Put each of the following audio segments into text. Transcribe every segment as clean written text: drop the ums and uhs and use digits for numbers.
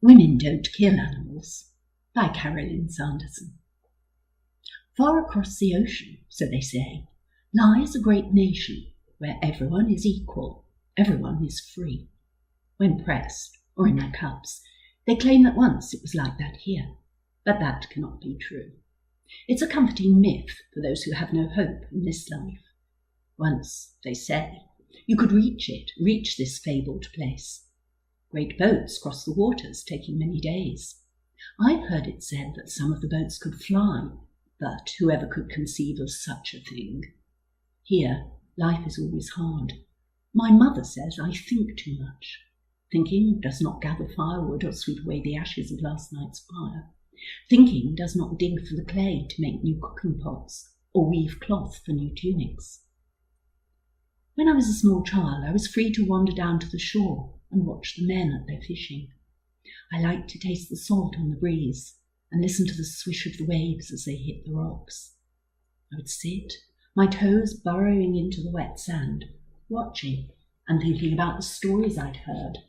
Women Don't Kill Animals by Carolyn, Sanderson. Far across the ocean, so they say, lies a great nation where everyone is equal, everyone is free. When pressed, or in their cups, they claim that once it was like that here, but that cannot be true. It's a comforting myth for those who have no hope in this life. Once, they say, you could reach this fabled place. Great boats cross the waters, taking many days. I've heard it said that some of the boats could fly, but whoever could conceive of such a thing? Here, life is always hard. My mother says I think too much. Thinking does not gather firewood or sweep away the ashes of last night's fire. Thinking does not dig for the clay to make new cooking pots or weave cloth for new tunics. When I was a small child, I was free to wander down to the shore and watch the men at their fishing. I liked to taste the salt on the breeze and listen to the swish of the waves as they hit the rocks. I would sit, my toes burrowing into the wet sand, watching and thinking about the stories I'd heard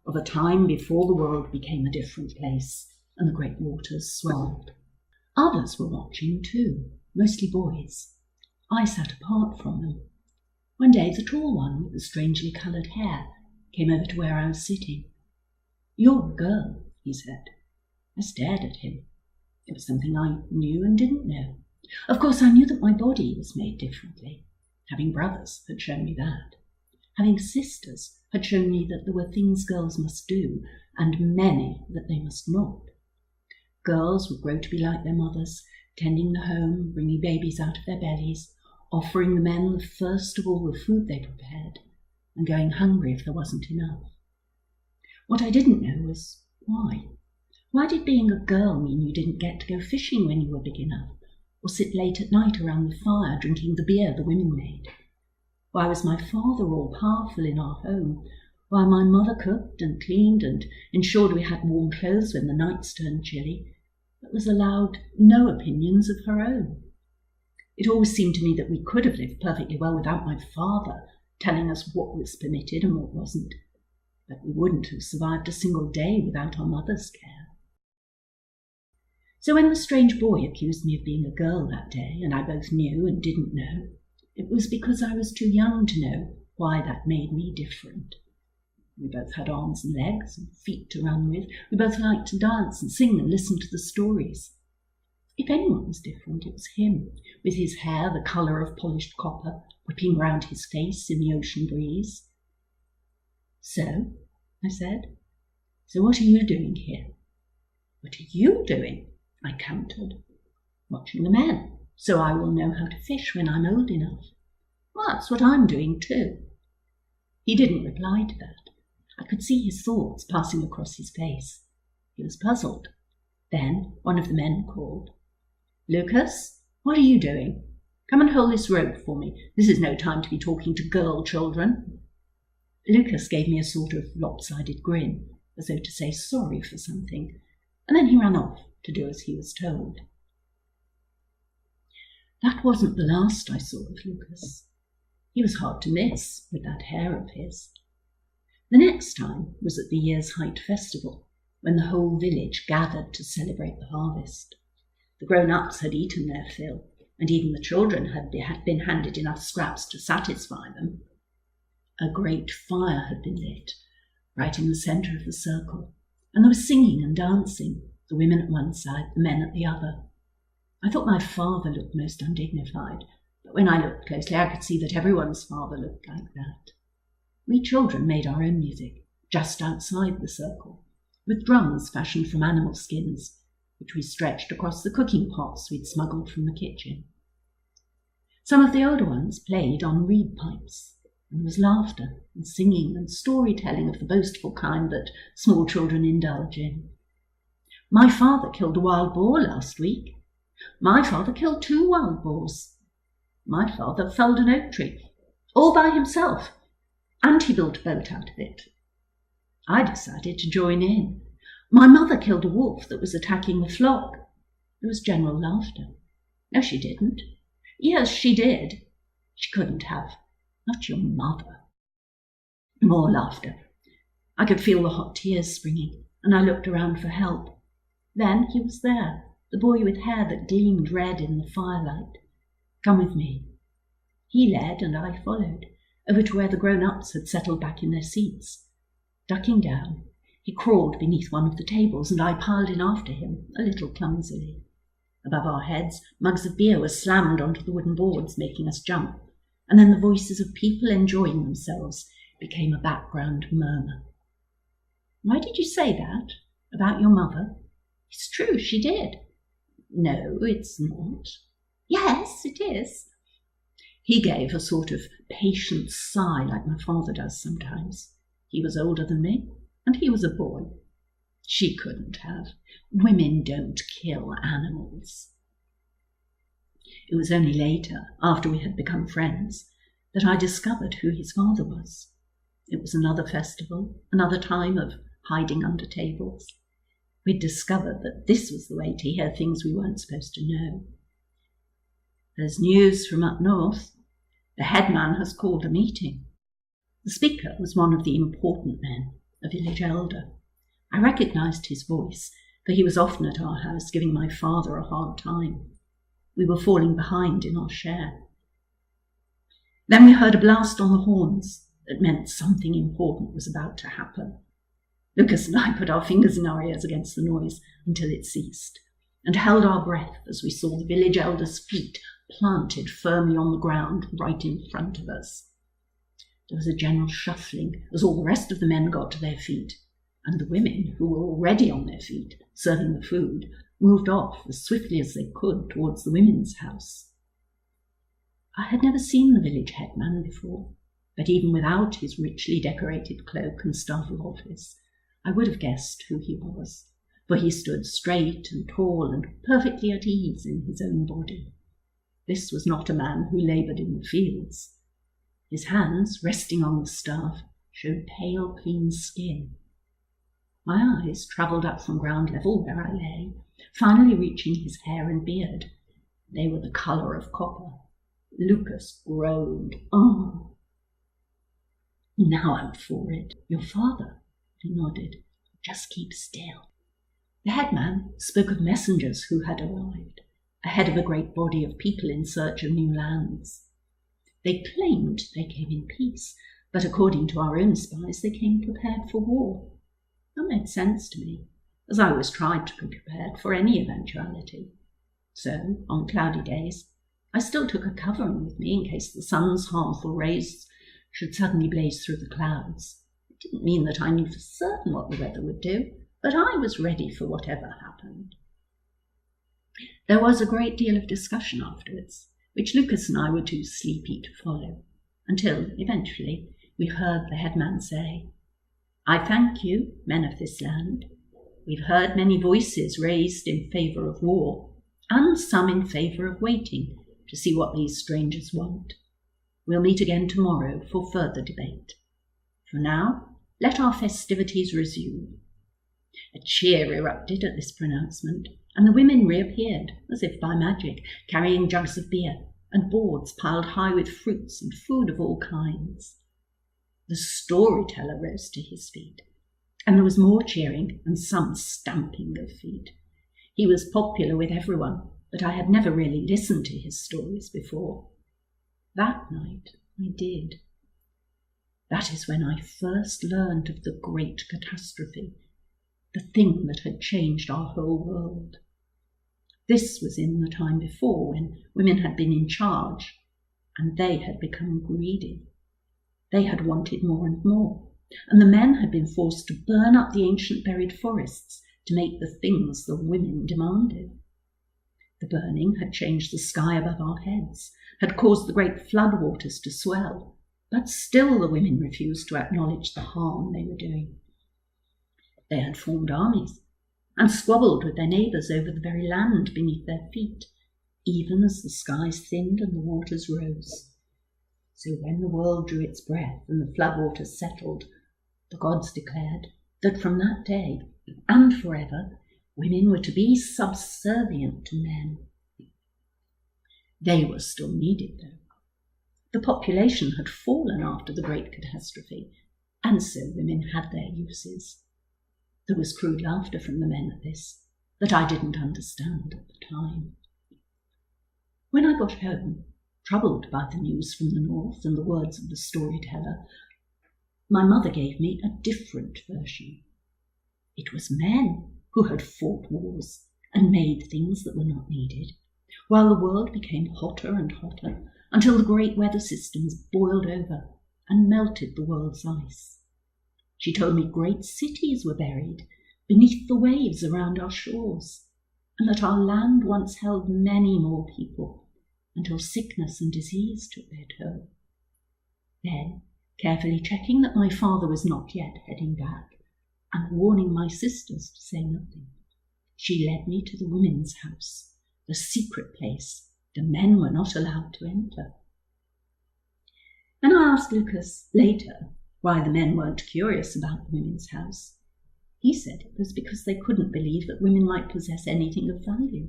of a time before the world became a different place and the great waters swelled. Others were watching too, mostly boys. I sat apart from them. One day the tall one with the strangely coloured hair came over to where I was sitting. "You're a girl," he said. I stared at him. It was something I knew and didn't know. Of course, I knew that my body was made differently. Having brothers had shown me that. Having sisters had shown me that there were things girls must do, and many that they must not. Girls would grow to be like their mothers, tending the home, bringing babies out of their bellies, offering the men the first of all the food they prepared, and going hungry if there wasn't enough. What I didn't know was why. Why did being a girl mean you didn't get to go fishing when you were big enough, or sit late at night around the fire drinking the beer the women made? Why was my father all powerful in our home, while my mother cooked and cleaned and ensured we had warm clothes when the nights turned chilly, but was allowed no opinions of her own? It always seemed to me that we could have lived perfectly well without my father telling us what was permitted and what wasn't, but we wouldn't have survived a single day without our mother's care. So when the strange boy accused me of being a girl that day, and I both knew and didn't know, it was because I was too young to know why that made me different. We both had arms and legs and feet to run with. We both liked to dance and sing and listen to the stories. If anyone was different, it was him, with his hair the colour of polished copper, whipping round his face in the ocean breeze. "So," I said, "so what are you doing here?" "What are you doing?" I countered. "Watching the men, so I will know how to fish when I'm old enough." "Well, that's what I'm doing too." He didn't reply to that. I could see his thoughts passing across his face. He was puzzled. Then one of the men called, "Lucas, what are you doing? Come and hold this rope for me. This is no time to be talking to girl children." Lucas gave me a sort of lopsided grin, as though to say sorry for something, and then he ran off to do as he was told. That wasn't the last I saw of Lucas. He was hard to miss with that hair of his. The next time was at the year's Height Festival, when the whole village gathered to celebrate the harvest. The grown-ups had eaten their fill, and even the children had been handed enough scraps to satisfy them. A great fire had been lit, right in the centre of the circle, and there was singing and dancing, the women at one side, the men at the other. I thought my father looked most undignified, but when I looked closely I could see that everyone's father looked like that. We children made our own music, just outside the circle, with drums fashioned from animal skins, which we stretched across the cooking pots we'd smuggled from the kitchen. Some of the older ones played on reed pipes, and there was laughter and singing and storytelling of the boastful kind that small children indulge in. "My father killed a wild boar last week." "My father killed 2 wild boars." "My father felled an oak tree, all by himself, and he built a boat out of it." I decided to join in. "My mother killed a wolf that was attacking the flock." There was general laughter. "No, she didn't." "Yes, she did." "She couldn't have. Not your mother." More laughter. I could feel the hot tears springing. and I looked around for help. Then he was there, the boy with hair that gleamed red in the firelight. "Come with me." He led and I followed, over to where the grown-ups had settled back in their seats. Ducking down, he crawled beneath one of the tables, and I piled in after him, a little clumsily. Above our heads, mugs of beer were slammed onto the wooden boards, making us jump, and then the voices of people enjoying themselves became a background murmur. "Why did you say that? About your mother?" "It's true, she did." "No, it's not." "Yes, it is." He gave a sort of patient sigh like my father does sometimes. He was older than me, and he was a boy. She couldn't have. Women don't kill animals. It was only later, after we had become friends, that I discovered who his father was. It was another festival, another time of hiding under tables. We'd discovered that this was the way to hear things we weren't supposed to know. "There's news from up north. The headman has called a meeting." The speaker was one of the important men, a village elder. I recognised his voice, for he was often at our house giving my father a hard time. We were falling behind in our share. Then we heard a blast on the horns that meant something important was about to happen. Lucas and I put our fingers in our ears against the noise until it ceased, and held our breath as we saw the village elder's feet planted firmly on the ground right in front of us. There was a general shuffling as all the rest of the men got to their feet, and the women, who were already on their feet, serving the food, moved off as swiftly as they could towards the women's house. I had never seen the village headman before, but even without his richly decorated cloak and staff of office, I would have guessed who he was, for he stood straight and tall and perfectly at ease in his own body. This was not a man who laboured in the fields. His hands, resting on the staff, showed pale, clean skin. My eyes travelled up from ground level where I lay, finally reaching his hair and beard. They were the colour of copper. Lucas groaned. "Oh!" "Now I'm for it. Your father?" He nodded. "Just keep still." The headman spoke of messengers who had arrived, ahead of a great body of people in search of new lands. They claimed they came in peace, but according to our own spies, they came prepared for war. That made sense to me, as I always tried to be prepared for any eventuality. So, on cloudy days, I still took a covering with me in case the sun's harmful rays should suddenly blaze through the clouds. It didn't mean that I knew for certain what the weather would do, but I was ready for whatever happened. There was a great deal of discussion afterwards, which Lucas and I were too sleepy to follow, until, eventually, we heard the headman say, "I thank you, men of this land. We've heard many voices raised in favour of war, and some in favour of waiting to see what these strangers want. We'll meet again tomorrow for further debate. For now, let our festivities resume." A cheer erupted at this pronouncement, and the women reappeared, as if by magic, carrying jugs of beer and boards piled high with fruits and food of all kinds. The storyteller rose to his feet, and there was more cheering and some stamping of feet. He was popular with everyone, but I had never really listened to his stories before. That night I did. That is when I first learned of the great catastrophe, the thing that had changed our whole world. This was in the time before, when women had been in charge, and they had become greedy. They had wanted more and more, and the men had been forced to burn up the ancient buried forests to make the things the women demanded. The burning had changed the sky above our heads, had caused the great floodwaters to swell, but still the women refused to acknowledge the harm they were doing. They had formed armies and squabbled with their neighbours over the very land beneath their feet, even as the skies thinned and the waters rose. So when the world drew its breath and the floodwaters settled, the gods declared that from that day and forever, women were to be subservient to men. They were still needed, though. The population had fallen after the great catastrophe, and so women had their uses. There was crude laughter from the men at this, that I didn't understand at the time. When I got home, troubled by the news from the north and the words of the storyteller, my mother gave me a different version. It was men who had fought wars and made things that were not needed, while the world became hotter and hotter until the great weather systems boiled over and melted the world's ice. She told me great cities were buried beneath the waves around our shores, and that our land once held many more people until sickness and disease took their toll. Then, carefully checking that my father was not yet heading back, and warning my sisters to say nothing, she led me to the women's house, the secret place the men were not allowed to enter. When I asked Lucas later why the men weren't curious about the women's house, he said it was because they couldn't believe that women might possess anything of value.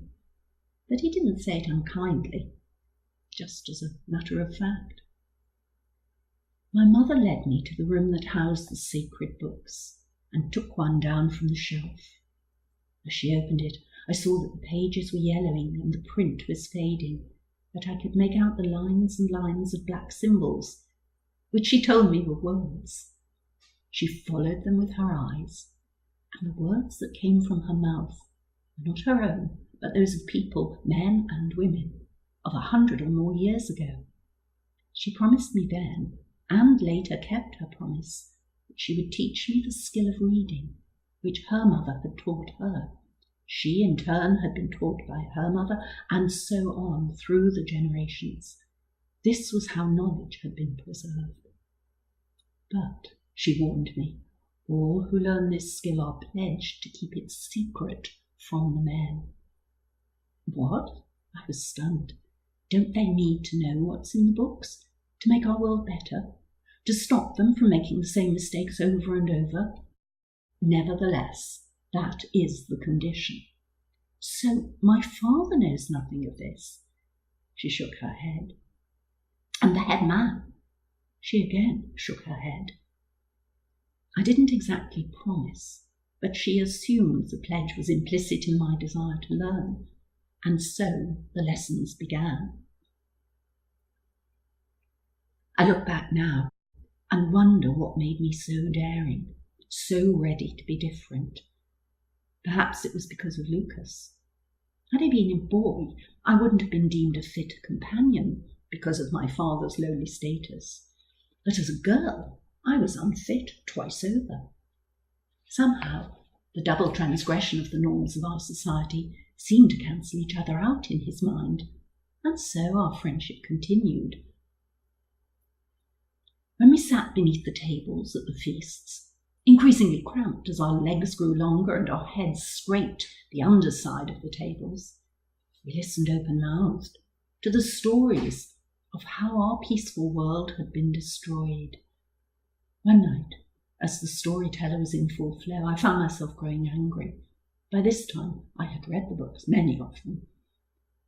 But he didn't say it unkindly, just as a matter of fact. My mother led me to the room that housed the sacred books and took one down from the shelf. As she opened it, I saw that the pages were yellowing and the print was fading, but I could make out the lines and lines of black symbols, which she told me were words. She followed them with her eyes, and the words that came from her mouth were not her own, but those of people, men and women, of 100 or more years ago. She promised me then, and later kept her promise, that she would teach me the skill of reading, which her mother had taught her. She, in turn, had been taught by her mother, and so on through the generations. This was how knowledge had been preserved. But, she warned me, all who learn this skill are pledged to keep it secret from the men. What? I was stunned. Don't they need to know what's in the books to make our world better, to stop them from making the same mistakes over and over? Nevertheless, that is the condition. So my father knows nothing of this. She shook her head. And the head man? She again shook her head. I didn't exactly promise, but she assumed the pledge was implicit in my desire to learn, and so the lessons began. I look back now and wonder what made me so daring, so ready to be different. Perhaps it was because of Lucas. Had I been a boy, I wouldn't have been deemed a fit companion because of my father's lowly status. But as a girl, I was unfit twice over. Somehow, the double transgression of the norms of our society seemed to cancel each other out in his mind, and so our friendship continued. When we sat beneath the tables at the feasts, increasingly cramped as our legs grew longer and our heads scraped the underside of the tables, we listened open-mouthed to the stories of how our peaceful world had been destroyed. One night, as the storyteller was in full flow, I found myself growing angry. By this time, I had read the books, many of them.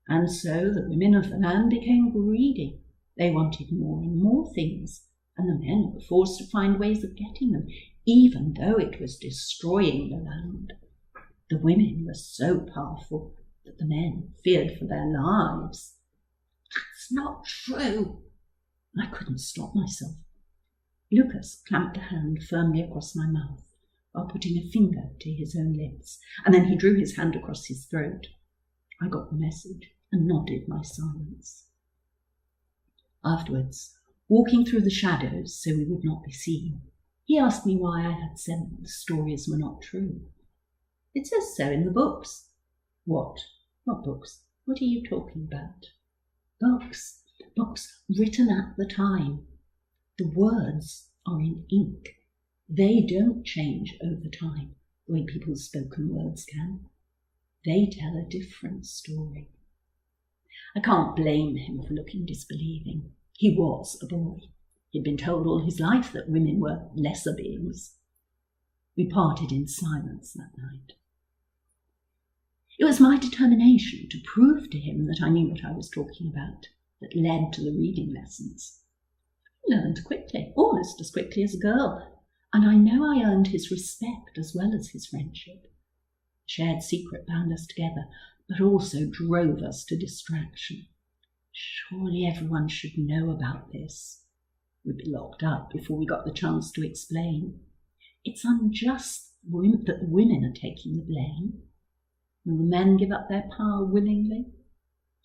And so the women of the land became greedy. They wanted more and more things, and the men were forced to find ways of getting them, even though it was destroying the land. The women were so powerful that the men feared for their lives. That's not true. I couldn't stop myself. Lucas clamped a hand firmly across my mouth while putting a finger to his own lips, and then he drew his hand across his throat. I got the message and nodded my silence. Afterwards, walking through the shadows so we would not be seen, he asked me why I had said that the stories were not true. It says so in the books. What? What books? What are you talking about? Books. Books written at the time. The words are in ink. They don't change over time the way people's spoken words can. They tell a different story. I can't blame him for looking disbelieving. He was a boy. He'd been told all his life that women were lesser beings. We parted in silence that night. It was my determination to prove to him that I knew what I was talking about that led to the reading lessons. I learned quickly, almost as quickly as a girl. and I know I earned his respect as well as his friendship. A shared secret bound us together, but also drove us to distraction. Surely everyone should know about this. We'd be locked up before we got the chance to explain. It's unjust that the women are taking the blame. Will the men give up their power willingly?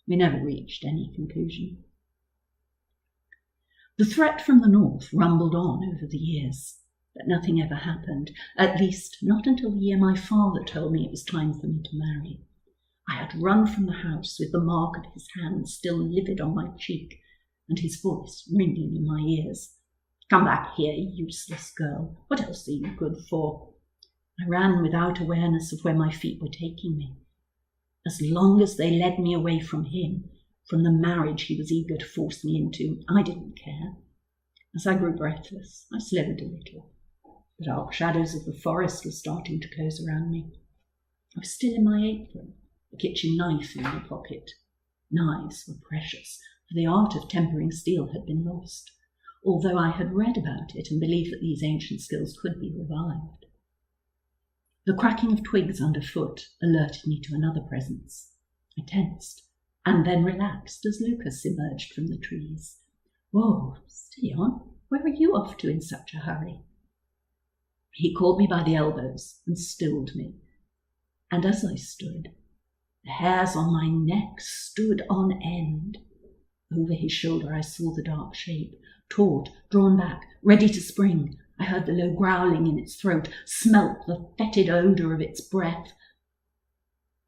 We never reached any conclusion. The threat from the north rumbled on over the years, but nothing ever happened, at least not until the year my father told me it was time for me to marry. I had run from the house with the mark of his hand still livid on my cheek, and his voice ringing in my ears. "Come back here, useless girl. What else are you good for?" I ran without awareness of where my feet were taking me. As long as they led me away from him, from the marriage he was eager to force me into, I didn't care. As I grew breathless, I slithered a little. The dark shadows of the forest were starting to close around me. I was still in my apron, a kitchen knife in my pocket. Knives were precious, for the art of tempering steel had been lost, although I had read about it and believed that these ancient skills could be revived. The cracking of twigs underfoot alerted me to another presence. I tensed, and then relaxed as Lucas emerged from the trees. "Whoa, steady on. Where are you off to in such a hurry?" He caught me by the elbows and stilled me, and as I stood, the hairs on my neck stood on end. Over his shoulder I saw the dark shape, taut, drawn back, ready to spring. I heard the low growling in its throat, smelt the fetid odour of its breath.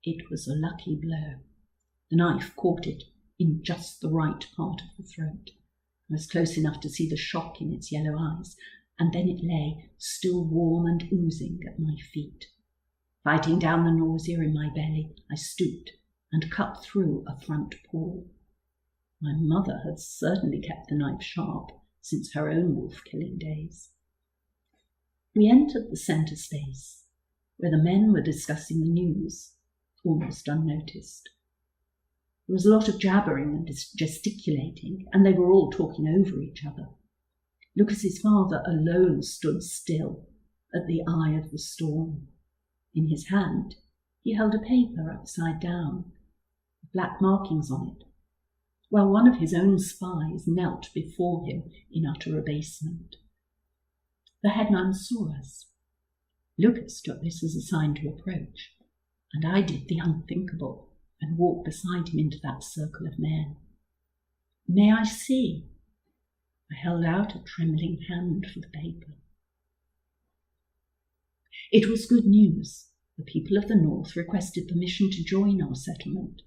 It was a lucky blow. The knife caught it in just the right part of the throat. I was close enough to see the shock in its yellow eyes, and then it lay, still warm and oozing, at my feet. Fighting down the nausea in my belly, I stooped and cut through a front paw. My mother had certainly kept the knife sharp since her own wolf-killing days. We entered the centre space, where the men were discussing the news, almost unnoticed. There was a lot of jabbering and gesticulating, and they were all talking over each other. Lucas's father alone stood still at the eye of the storm. In his hand, he held a paper upside down, with black markings on it, while one of his own spies knelt before him in utter abasement. The headman saw us. Lucas took this as a sign to approach, and I did the unthinkable and walked beside him into that circle of men. "May I see?" I held out a trembling hand for the paper. It was good news. The people of the north requested permission to join our settlement.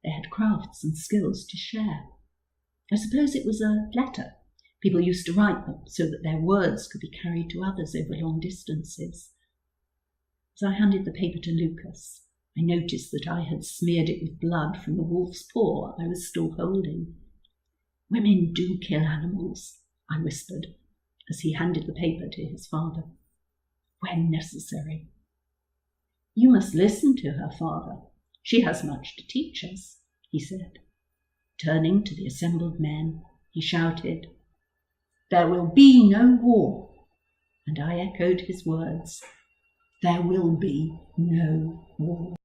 They had crafts and skills to share. I suppose it was a letter. People used to write them so that their words could be carried to others over long distances. As I handed the paper to Lucas, I noticed that I had smeared it with blood from the wolf's paw I was still holding. "Women do kill animals," I whispered, as he handed the paper to his father. "When necessary." "You must listen to her, father. She has much to teach us," he said. Turning to the assembled men, he shouted, "There will be no war." And I echoed his words, "There will be no war."